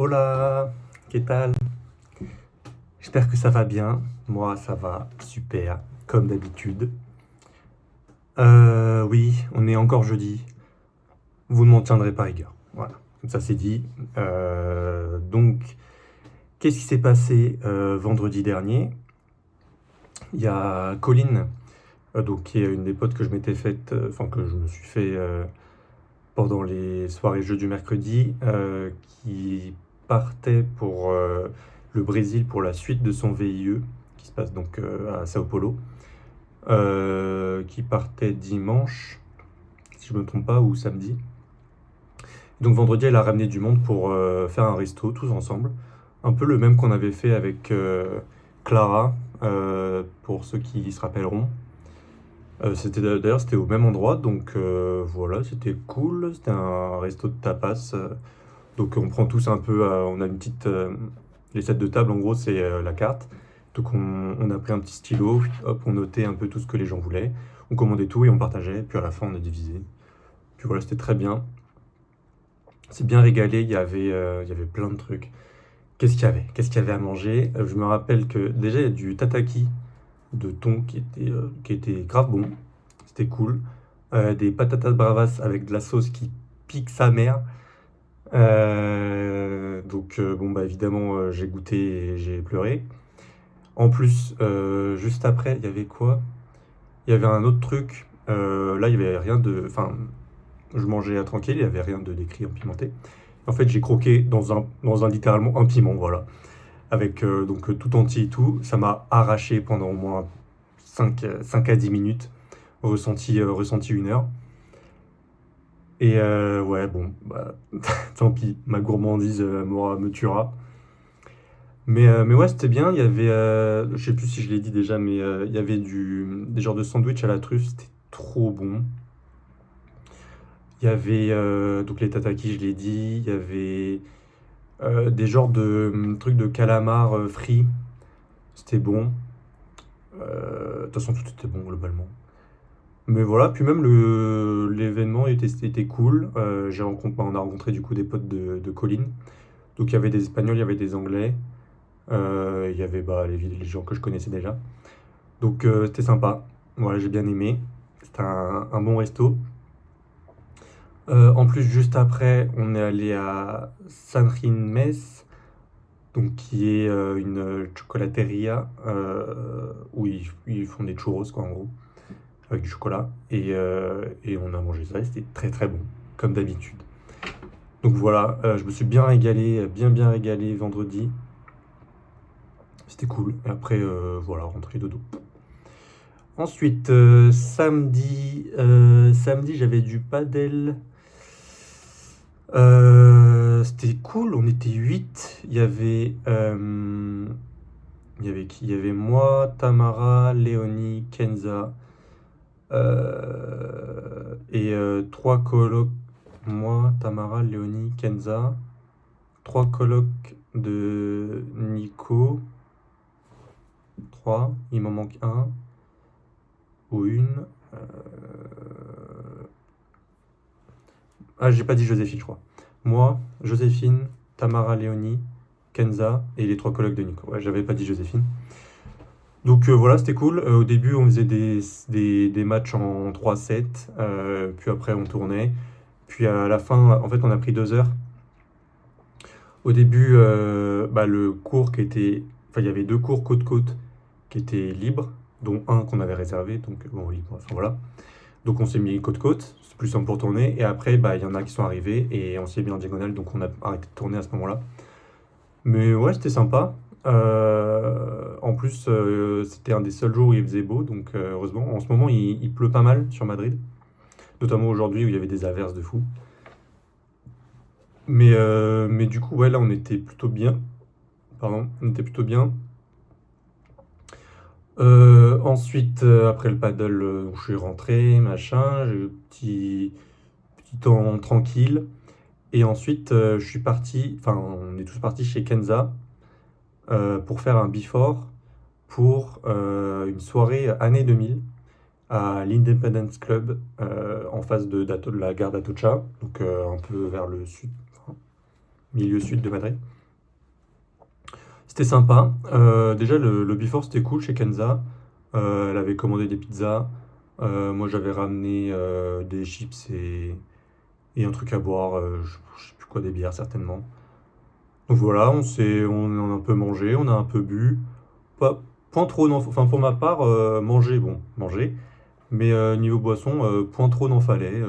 Hola, ¿qué tal? J'espère que ça va bien. Moi, ça va super, comme d'habitude. Oui, on est encore jeudi. Vous ne m'en tiendrez pas rigueur. Voilà, comme ça c'est dit. Donc, qu'est-ce qui s'est passé vendredi dernier? Il y a Colline, donc, qui est une des potes que je m'étais faite, enfin que je me suis fait pendant les soirées jeux du mercredi, qui partait pour le Brésil pour la suite de son VIE, qui se passe donc à Sao Paulo, qui partait dimanche, si je me trompe pas, ou samedi. Donc vendredi, elle a ramené du monde pour faire un resto tous ensemble, un peu le même qu'on avait fait avec Clara, pour ceux qui se rappelleront. D'ailleurs c'était au même endroit, donc voilà, c'était cool. C'était un resto de tapas. Donc on prend tous un peu, on a une petite, les sets de table en gros c'est la carte. Donc on a pris un petit stylo, hop, on notait un peu tout ce que les gens voulaient. On commandait tout et on partageait, puis à la fin on a divisé. Puis voilà, c'était très bien. C'est bien régalé, il y avait plein de trucs. Qu'est-ce qu'il y avait? Qu'est-ce qu'il y avait à manger? Je me rappelle que déjà il y a du tataki de thon qui était grave bon. C'était cool. Des patatas bravas avec de la sauce qui pique sa mère. Bon bah évidemment j'ai goûté et j'ai pleuré. En plus, juste après, il y avait quoi? Il y avait un autre truc. Là, il y avait rien de. Enfin, je mangeais tranquille, il y avait rien de décrit en pimenté. En fait, j'ai croqué dans un littéralement un piment, voilà. Avec tout entier et tout. Ça m'a arraché pendant au moins 5 à 10 minutes. Ressenti 1 heure. Et ouais, bon, bah, tant pis, ma gourmandise me tuera. Mais ouais, c'était bien. Il y avait, je sais plus si je l'ai dit déjà, mais il y avait des genres de sandwich à la truffe, c'était trop bon. Il y avait donc les tataki, je l'ai dit. Il y avait des genres de trucs de calamar frits, c'était bon. De toute façon, tout était bon globalement. Mais voilà, puis même l'événement était cool. On a rencontré du coup des potes de Colline. Donc il y avait des Espagnols, il y avait des Anglais. Il y avait bah, les gens que je connaissais déjà. Donc c'était sympa. Voilà, j'ai bien aimé. C'était un bon resto. En plus, juste après, on est allé à Sanrin Mess, donc qui est une chocolateria où ils font des churros, quoi, en gros, avec du chocolat. Et on a mangé ça et c'était très très bon, comme d'habitude. Donc voilà, je me suis bien régalé, bien régalé vendredi. C'était cool. Et après, voilà, rentrer dodo. Ensuite, samedi, j'avais du padel. C'était cool, on était 8. Il y avait qui? Il y avait moi, Tamara, Léonie, Kenza et trois colocs. Moi, Tamara, Léonie, Kenza. Trois colocs de Nico. Trois, il m'en manque un ou une. Euh, Ah, j'ai pas dit Joséphine, je crois. Moi, Joséphine, Tamara, Léonie, Kenza et les trois colocs de Nico. Ouais, j'avais pas dit Joséphine. Donc voilà, c'était cool. Au début, on faisait des matchs en 3-7, puis après on tournait. Puis à la fin, en fait, on a pris 2 heures. Au début, bah, le cours qui était... Enfin, il y avait deux cours côte-côte qui étaient libres, dont un qu'on avait réservé, donc bon, libre, enfin voilà. Donc on s'est mis côte-côte, c'est plus simple pour tourner. Et après, bah, il y en a qui sont arrivés et on s'est mis en diagonale, donc on a arrêté de tourner à ce moment-là. Mais ouais, c'était sympa. En plus, c'était un des seuls jours où il faisait beau, donc heureusement. En ce moment, il pleut pas mal sur Madrid, notamment aujourd'hui où il y avait des averses de fou. Mais du coup, ouais, là, on était plutôt bien. Pardon, on était plutôt bien. Ensuite, après le paddle, je suis rentré, machin, j'ai eu petit temps tranquille. Et ensuite, je suis parti, enfin, on est tous partis chez Kenza pour faire un before pour une soirée année 2000 à l'Independence Club en face de la gare d'Atocha, donc un peu vers le sud, enfin, milieu sud de Madrid. C'était sympa. Déjà, le before, c'était cool chez Kenza. Elle avait commandé des pizzas. Moi, j'avais ramené des chips et un truc à boire. Je sais plus quoi, des bières certainement. Donc voilà, on a un peu mangé, on a un peu bu. Pas, point trop, enfin pour ma part, manger, bon, manger. Mais niveau boisson, point trop n'en fallait.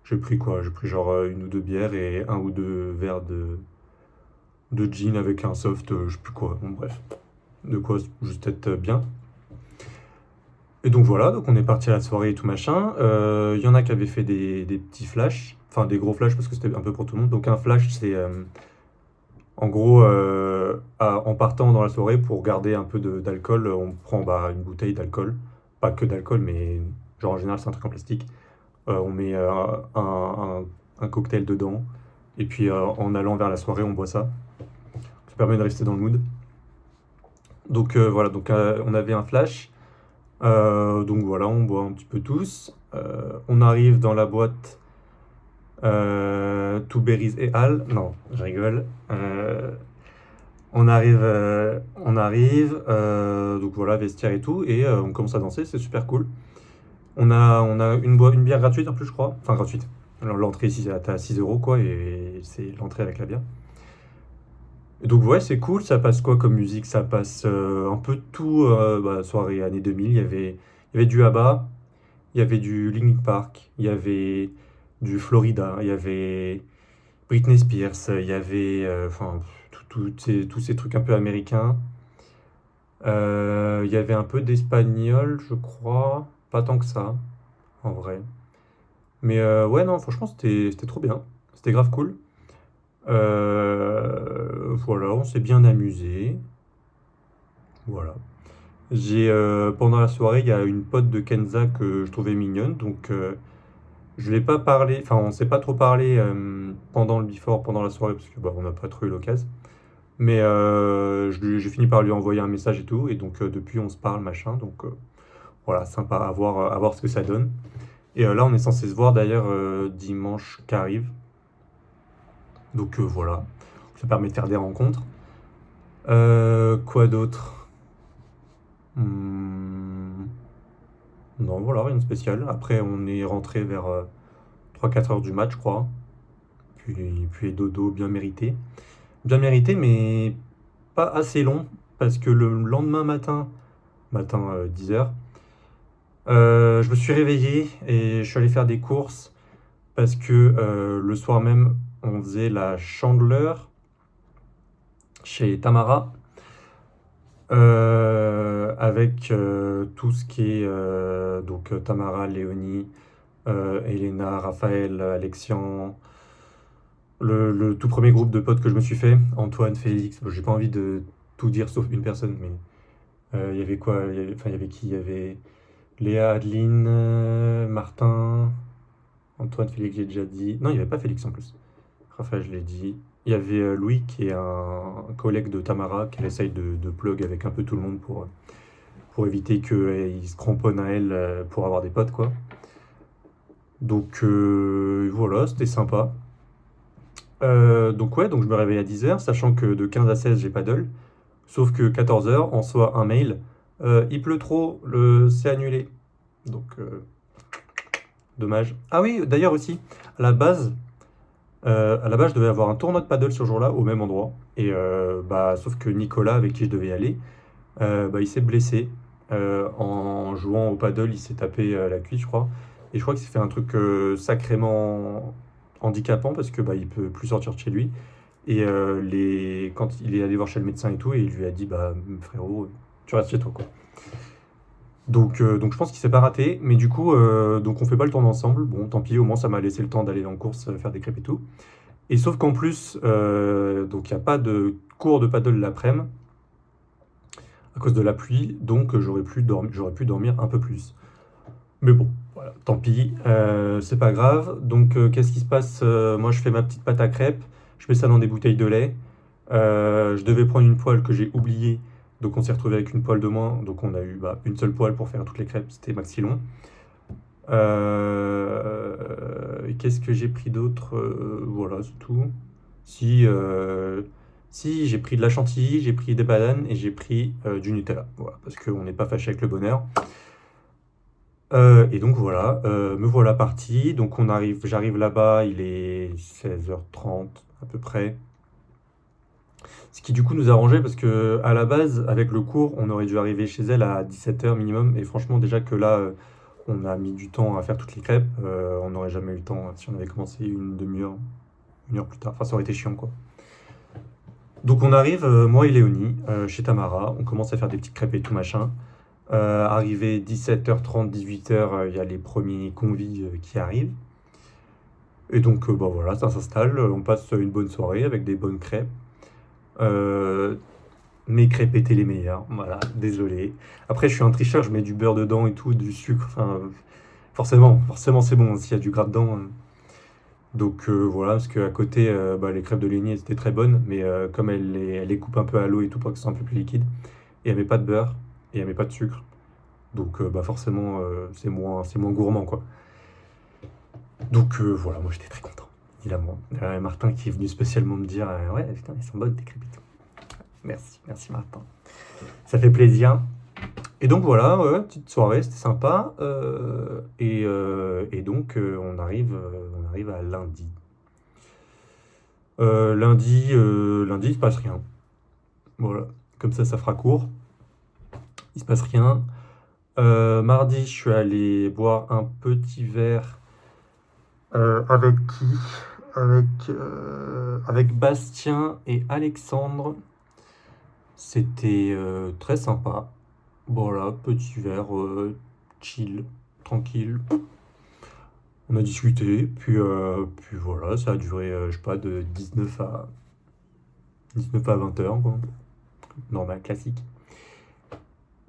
J'ai pris quoi? J'ai pris genre une ou deux bières et un ou deux verres de gin avec un soft, je sais plus quoi. Bon, bref, de quoi juste être bien. Et donc voilà, donc on est parti à la soirée et tout machin. Il y en a qui avaient fait des petits flashs, enfin des gros flashs parce que c'était un peu pour tout le monde. Donc un flash, c'est en gros en partant dans la soirée pour garder un peu d'alcool, on prend bah, une bouteille d'alcool, pas que d'alcool, mais genre en général c'est un truc en plastique. On met un cocktail dedans et puis en allant vers la soirée, on boit ça. Ça permet de rester dans le mood. Donc voilà, donc on avait un flash. Donc voilà, on boit un petit peu tous. On arrive dans la boîte Two Berries et Al. Non, je rigole. On arrive, donc voilà, vestiaire et tout, et on commence à danser, c'est super cool. On a une bière gratuite en plus, je crois. Enfin, gratuite. Alors, l'entrée ici, t'as à 6 euros, quoi, et c'est l'entrée avec la bière. Et donc, ouais, c'est cool. Ça passe quoi comme musique? Ça passe un peu de tout. Bah, soirée années 2000, il y avait du ABBA, il y avait du Linkin Park, il y avait du Florida, il y avait Britney Spears, il y avait enfin tous ces trucs un peu américains. Il y avait un peu d'espagnol, je crois. Pas tant que ça, en vrai. Mais ouais, non, franchement, c'était trop bien. C'était grave cool. Voilà, on s'est bien amusé. Voilà. Pendant la soirée, il y a une pote de Kenza que je trouvais mignonne, donc je l'ai pas parlé, enfin on s'est pas trop parlé pendant le before, pendant la soirée, parce que bah, on n'a pas trop eu l'occasion. Mais j'ai fini par lui envoyer un message et tout, et donc depuis on se parle, machin, donc voilà, sympa à voir ce que ça donne. Et là on est censé se voir d'ailleurs dimanche qui arrive, donc voilà, ça permet de faire des rencontres. Quoi d'autre? Hmm, Non, voilà, rien de spécial. Après on est rentré vers 3-4 heures du match, je crois. Puis dodo bien mérité. Bien mérité, mais pas assez long, parce que le lendemain matin 10 heures, je me suis réveillé et je suis allé faire des courses, parce que le soir même, on faisait la chandeleur chez Tamara, avec tout ce qui est donc Tamara, Léonie, Elena, Raphaël, Alexian, le tout premier groupe de potes que je me suis fait, Antoine, Félix, bon, j'ai pas envie de tout dire sauf une personne, mais il y avait quoi? Enfin, il y avait qui? Il y avait Léa, Adeline, Martin, Antoine, Félix, j'ai déjà dit. Non, il n'y avait pas Félix en plus. Raphaël, je l'ai dit. Il y avait Louis, qui est un collègue de Tamara, qui essaye de plug avec un peu tout le monde pour éviter qu'il se cramponne à elle pour avoir des potes, quoi. Donc voilà, c'était sympa. Donc ouais, donc je me réveille à 10 heures, sachant que de 15 à 16 j'ai paddle. Sauf que 14 heures, on reçoit un mail. Il pleut trop, c'est annulé. Donc dommage. Ah oui, d'ailleurs aussi, à la base, je devais avoir un tournoi de paddle ce jour-là au même endroit. Et bah, sauf que Nicolas, avec qui je devais y aller, bah, il s'est blessé. En jouant au paddle, il s'est tapé la cuisse, je crois. Et je crois qu'il s'est fait un truc sacrément handicapant parce que bah, il peut plus sortir de chez lui. Et quand il est allé voir chez le médecin et tout, et il lui a dit, bah frérot, tu restes chez toi, quoi. Donc je pense qu'il s'est pas raté, mais du coup, donc on fait pas le tour ensemble. Bon, tant pis, au moins ça m'a laissé le temps d'aller en course, faire des crêpes et tout. Et sauf qu'en plus, donc il n'y a pas de cours de paddle l'après-midi à cause de la pluie, donc j'aurais pu dormir un peu plus. Mais bon, voilà, tant pis, c'est pas grave. Donc qu'est-ce qui se passe? Moi je fais ma petite pâte à crêpes, je mets ça dans des bouteilles de lait. Je devais prendre une poêle que j'ai oubliée, donc on s'est retrouvé avec une poêle de moins, donc on a eu bah, une seule poêle pour faire toutes les crêpes, c'était maxi long. Et qu'est-ce que j'ai pris d'autre? Voilà, c'est tout. Si, si j'ai pris de la chantilly, j'ai pris des bananes et j'ai pris du Nutella. Voilà, parce qu'on n'est pas fâché avec le bonheur. Et donc voilà, me voilà parti. Donc j'arrive là-bas, il est 16h30 à peu près. Ce qui du coup nous arrangeait parce que à la base, avec le cours, on aurait dû arriver chez elle à 17h minimum. Et franchement, déjà que là, on a mis du temps à faire toutes les crêpes. On n'aurait jamais eu le temps si on avait commencé une demi-heure, une heure plus tard. Enfin, ça aurait été chiant quoi. Donc on arrive, moi et Léonie, chez Tamara. On commence à faire des petites crêpes et tout machin. Arrivé 17h30, 18h, il y a les premiers convives qui arrivent. Et donc, bah voilà, ça s'installe. On passe une bonne soirée avec des bonnes crêpes. Euh, Mes crêpes étaient les meilleures. Voilà, désolé. Après, je suis un tricheur, je mets du beurre dedans et tout, du sucre. Enfin, forcément, c'est bon s'il y a du gras dedans. Donc voilà, parce qu'à côté, bah, les crêpes de Léonie, elles étaient très bonnes, mais comme elle les coupe un peu à l'eau et tout pour que ce soit un peu plus liquide, et elle met pas de beurre, et elle met pas de sucre. Donc bah forcément, c'est moins gourmand, quoi. Donc voilà, moi j'étais très content, évidemment. Martin qui est venu spécialement me dire ouais, putain, elles sont bonnes tes crêpes et tout. Merci Martin. Ça fait plaisir. Et donc voilà, ouais, petite soirée, c'était sympa. Et donc on arrive à lundi. Lundi, il se passe rien. Voilà, comme ça fera court. Il se passe rien. Mardi, je suis allé boire un petit verre. Avec qui? Avec Bastien et Alexandre. C'était très sympa. Voilà, petit verre, chill, tranquille. On a discuté, puis voilà, ça a duré, je sais pas, de 19 à 20 heures, quoi. Normal, classique.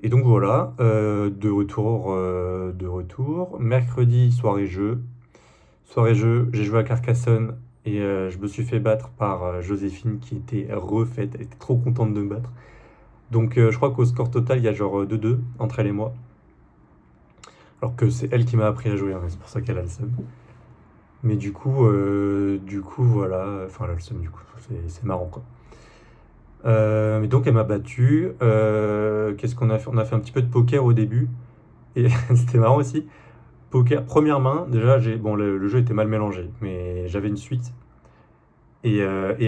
Et donc voilà, de retour. Mercredi, soirée jeu. Soirée jeu, j'ai joué à Carcassonne et je me suis fait battre par Joséphine qui était refaite. Elle était trop contente de me battre. Donc je crois qu'au score total, il y a genre 2-2 entre elle et moi. Alors que c'est elle qui m'a appris à jouer, hein, c'est pour ça qu'elle a le seum. Mais du coup voilà. Enfin, elle a le seum, du coup, c'est marrant quoi. Mais donc elle m'a battu. Qu'est-ce qu'on a fait? On a fait un petit peu de poker au début. Et c'était marrant aussi. Poker, première main, déjà, bon, le jeu était mal mélangé, mais j'avais une suite. Et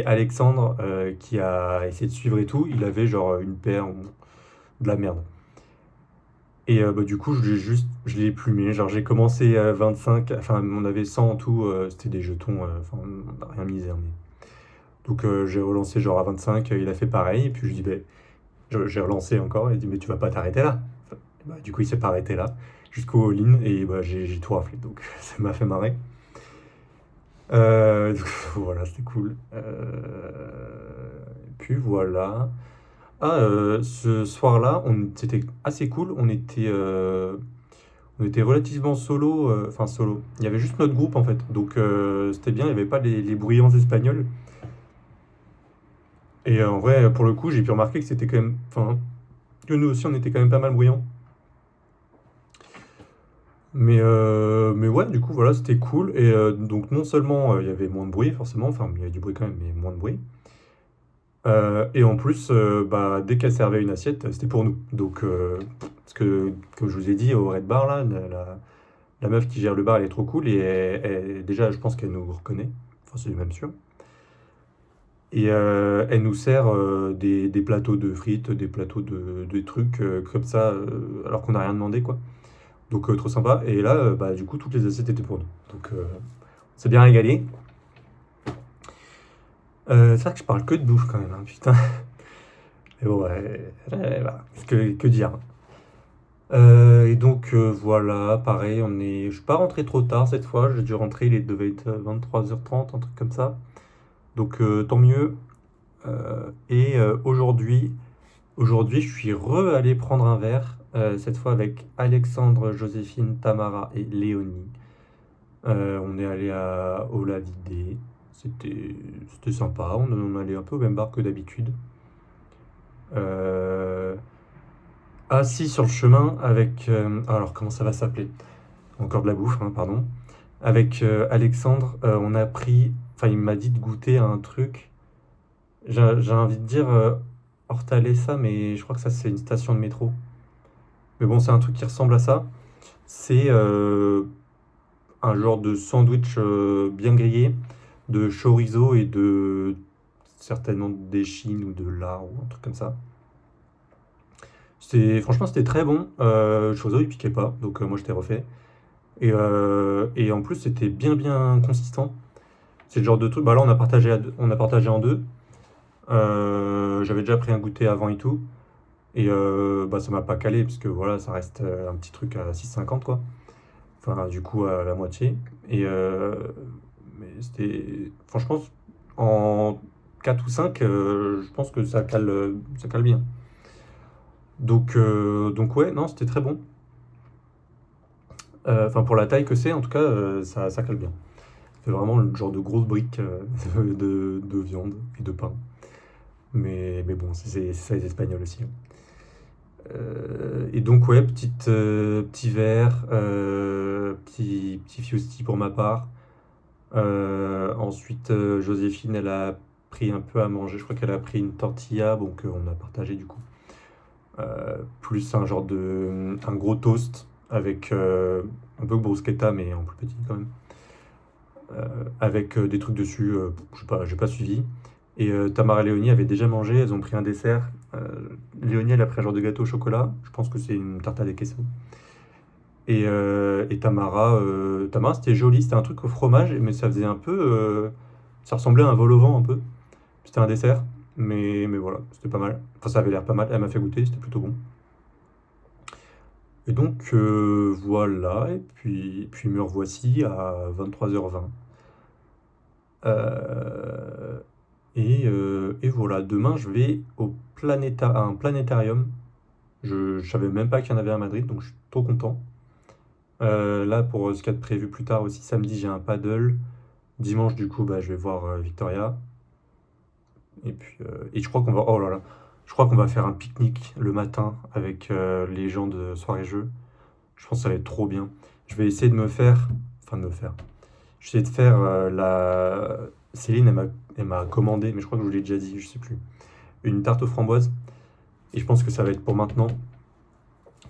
Alexandre, qui a essayé de suivre et tout, il avait genre une paire ou de la merde. Et bah, du coup, je l'ai plumé. Genre, j'ai commencé à 25, enfin, on avait 100 en tout, c'était des jetons, enfin, on n'a rien misé, hein, mais... Donc, j'ai relancé genre à 25, il a fait pareil, et puis je dis, bah, j'ai relancé encore, et il dit, mais tu vas pas t'arrêter là. Enfin, bah, du coup, il s'est pas arrêté là, jusqu'au all-in, et bah, j'ai tout raflé, donc ça m'a fait marrer. Donc, voilà, c'était cool. Puis voilà. Ah, ce soir-là, c'était assez cool. On était relativement solo, enfin solo. Il y avait juste notre groupe en fait, donc c'était bien. Il n'y avait pas les bruyants espagnols. Et en vrai, pour le coup, j'ai pu remarquer que c'était quand même, enfin, que nous aussi, on était quand même pas mal bruyants. Mais ouais, du coup, voilà, c'était cool. Et donc, non seulement il y avait moins de bruit, forcément, enfin, il y avait du bruit quand même, mais moins de bruit. Et en plus, bah, dès qu'elle servait une assiette, c'était pour nous. Donc, parce que, comme je vous ai dit, au Red Bar, là, la meuf qui gère le bar, elle est trop cool. Et déjà, je pense qu'elle nous reconnaît. Enfin, c'est même sûr. Et elle nous sert des plateaux de frites, des plateaux de trucs comme ça, alors qu'on n'a rien demandé, quoi. Donc, trop sympa. Et là, bah, du coup, toutes les assiettes étaient pour nous. Donc, on s'est bien régalé. C'est vrai que je parle que de bouffe quand même, hein, putain. Mais bon, voilà. Que dire? Et donc, voilà, pareil, je suis pas rentré trop tard cette fois. J'ai dû rentrer, il devait être 23h30, un truc comme ça. Donc, tant mieux. Et aujourd'hui, je suis allé prendre un verre, cette fois avec Alexandre, Joséphine, Tamara et Léonie. On est allé au La Vidé. C'était sympa. On allait un peu au même bar que d'habitude. Euh, Assis sur le chemin avec... alors, comment ça va s'appeler? Encore de la bouffe, hein, pardon. Avec Alexandre, on a pris Enfin, il m'a dit de goûter à un truc. J'ai envie de dire Hortaleza, mais je crois que ça, c'est une station de métro. Mais bon, c'est un truc qui ressemble à ça. C'est un genre de sandwich bien grillé de chorizo et de certainement d'échine ou de lard ou un truc comme ça. Franchement, c'était très bon. Le chorizo, il piquait pas, donc moi, je t'ai refait. Et en plus, c'était bien, bien consistant. C'est le genre de truc. Bah là, on a partagé en deux. J'avais déjà pris un goûter avant et tout. Et bah, ça m'a pas calé, parce que voilà, ça reste un petit truc à 6,50 quoi. Enfin, du coup, à la moitié. Et mais c'était. Franchement, en 4 ou 5 je pense que ça cale bien. Donc ouais, non, c'était très bon. Enfin, pour la taille que c'est, en tout cas, ça cale bien. C'est vraiment le genre de grosse brique de viande et de pain. Mais bon, c'est ça les Espagnols aussi, hein. Et donc, ouais, petit verre, petit fusti pour ma part. Ensuite, Joséphine, elle a pris un peu à manger. Je crois qu'elle a pris une tortilla, donc on a partagé du coup. Plus un gros toast avec un peu de bruschetta, mais en plus petit quand même. Avec des trucs dessus, je sais pas, j'ai pas suivi. Et Tamara et Léonie avaient déjà mangé, elles ont pris un dessert. Léonie, elle a pris un genre de gâteau au chocolat, je pense que c'est une tarte à des queso. Et Tamara c'était joli, c'était un truc au fromage, mais ça faisait un peu. Ça ressemblait à un vol au vent un peu. C'était un dessert, mais voilà, c'était pas mal. Enfin, ça avait l'air pas mal, elle m'a fait goûter, c'était plutôt bon. Et donc voilà, et puis me revoici à 23h20. Euh, et voilà, demain je vais à un planétarium. Je savais même pas qu'il y en avait à Madrid, donc je suis trop content. Là, pour ce qu'il y a de prévu plus tard aussi, samedi j'ai un paddle. Dimanche, du coup, bah, je vais voir Victoria. Et je crois qu'on va. Oh là là. Je crois qu'on va faire un pique-nique le matin avec les gens de soirée jeux. Je pense que ça va être trop bien. Je vais essayer de me faire. Enfin, de me faire. Je vais essayer de faire la. Céline, elle m'a commandé, mais je crois que je vous l'ai déjà dit, je sais plus. Une tarte aux framboises. Et je pense que ça va être pour maintenant.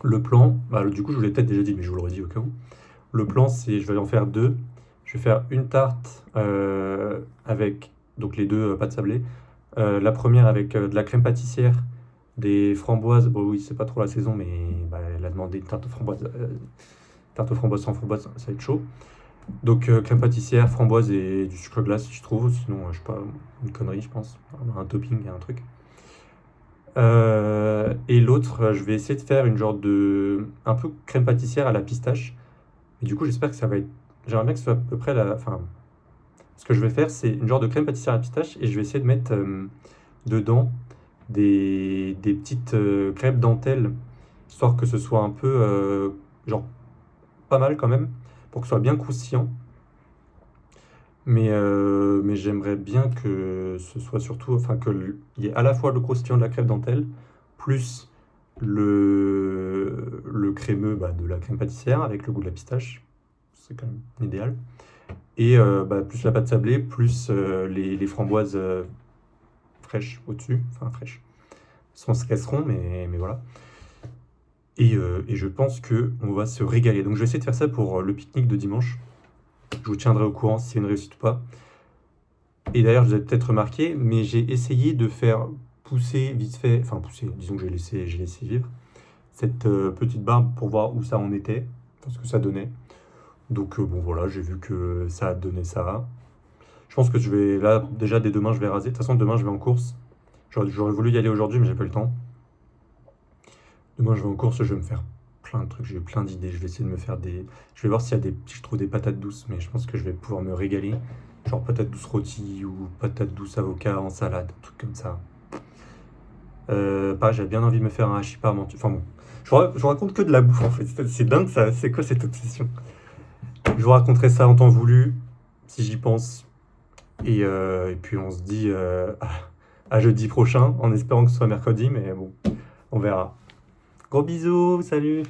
Le plan, bah, du coup, je vous l'ai peut-être déjà dit, mais je vous le redis au cas où. Le plan, c'est je vais en faire deux. Je vais faire une tarte avec donc les deux pâtes sablées. La première avec de la crème pâtissière, des framboises. Bon, oui, c'est pas trop la saison, mais bah, elle a demandé une tarte aux framboises sans framboises, ça va être chaud. Donc crème pâtissière, framboise et du sucre glace, si je trouve. Sinon, je sais pas, une connerie, je pense. Un topping et un truc. Et l'autre, je vais essayer de faire une genre de. Un peu crème pâtissière à la pistache. Et du coup, j'espère que ça va être. J'aimerais bien que ce soit à peu près la. Enfin, ce que je vais faire, c'est une genre de crème pâtissière à la pistache et je vais essayer de mettre dedans des petites crêpes dentelles, histoire que ce soit un peu. Genre, pas mal quand même, pour que ce soit bien croustillant. Mais j'aimerais bien que ce soit surtout. Enfin, il y ait à la fois le croustillant de la crêpe dentelle, plus le crémeux bah, de la crème pâtissière avec le goût de la pistache. C'est quand même idéal. Et bah, plus la pâte sablée, plus les framboises fraîches au-dessus. Enfin, fraîches. Elles se casseront, mais voilà. Et je pense que on va se régaler. Donc je vais essayer de faire ça pour le pique-nique de dimanche. Je vous tiendrai au courant si c'est une réussite ou pas. Et d'ailleurs, vous avez peut-être remarqué, mais j'ai essayé de faire pousser vite fait, enfin pousser, disons que j'ai laissé vivre, cette petite barbe pour voir où ça en était, enfin, ce que ça donnait. Donc bon voilà, j'ai vu que ça a donné ça. Je pense que je vais, là, déjà dès demain, je vais raser. De toute façon, demain, je vais en course. J'aurais voulu y aller aujourd'hui, mais j'ai pas eu le temps. Demain, je vais en course, je vais me faire plein de trucs. J'ai plein d'idées. Je vais essayer de me faire des. Je vais voir s'il y a si je trouve des patates douces, mais je pense que je vais pouvoir me régaler. Genre patates douces rôties ou patates douces avocat en salade, un truc comme ça. Pas, j'avais bien envie de me faire un hachis parmentier. Enfin bon, je vous raconte que de la bouffe en fait. C'est dingue ça. C'est quoi cette obsession? Je vous raconterai ça en temps voulu, si j'y pense. Et puis on se dit à jeudi prochain, en espérant que ce soit mercredi, mais bon, on verra. Gros bisous, salut!